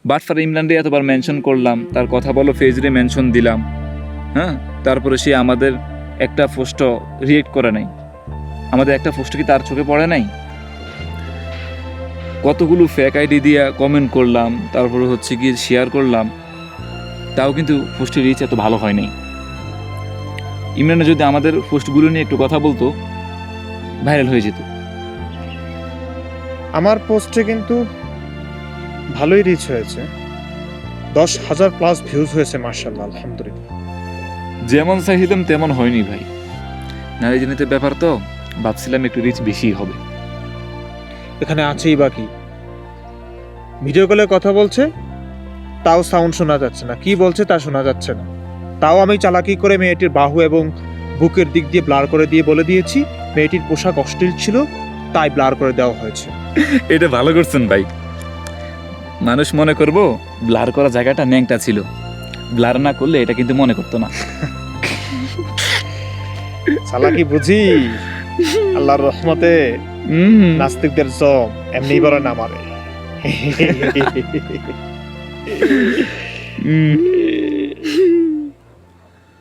বাটফার ইমরানরে এতবার মেনশন করলাম, তার কথা বলো ফেজরে মেনশন দিলাম, হ্যাঁ, তারপরে সে আমাদের একটা পোস্টও রিয়েক্ট করে নাই, আমাদের একটা পোস্ট কি তার চোখে পড়ে নাই? কতগুলো ফেক আইডি দিয়ে কমেন্ট করলাম, তারপরে হচ্ছে গিয়ে শেয়ার করলাম, তাও কিন্তু পোস্টের রিচ এত ভালো হয় নাই। ইমরানে যদি আমাদের পোস্টগুলো নিয়ে একটু কথা বলতো, ভাইরাল হয়ে যেত। আমার পোস্টে কিন্তু ভালোই রিচ হয়েছে, 10,000 প্লাস ভিউজ হয়েছে, মার্শাল্লাহ, আলহামদুলিল্লাহ। যেমন চাইছিলাম তেমন হয়নি ভাই, নারী জনিতের ব্যাপার তো, ভাবছিলাম একটু রিচ বেশি হবে। এখানে আছেই বাকি, ভিডিও কলে কথা বলছে, তাও সাউন্ড শোনা যাচ্ছে না, কি বলছে তা শোনা যাচ্ছে না। তাও আমি চালাকি করে মেয়েটির বাহু এবং বুকের দিক দিয়ে ব্লার করে দিয়ে বলে দিয়েছি মেয়েটির পোশাক অশ্লীল ছিল, তাই ব্লার করে দেওয়া হয়েছে। এটা ভালো করছেন ভাই, মানুষ মনে করবো ব্লার করা জায়গাটা ন্যাংটা ছিল, ব্লার না করলে এটা কিন্তু মনে করতো না। চালাকি বুঝি, আল্লাহর রহমতে নাস্তিকদের জম এমনি বলে না মারে।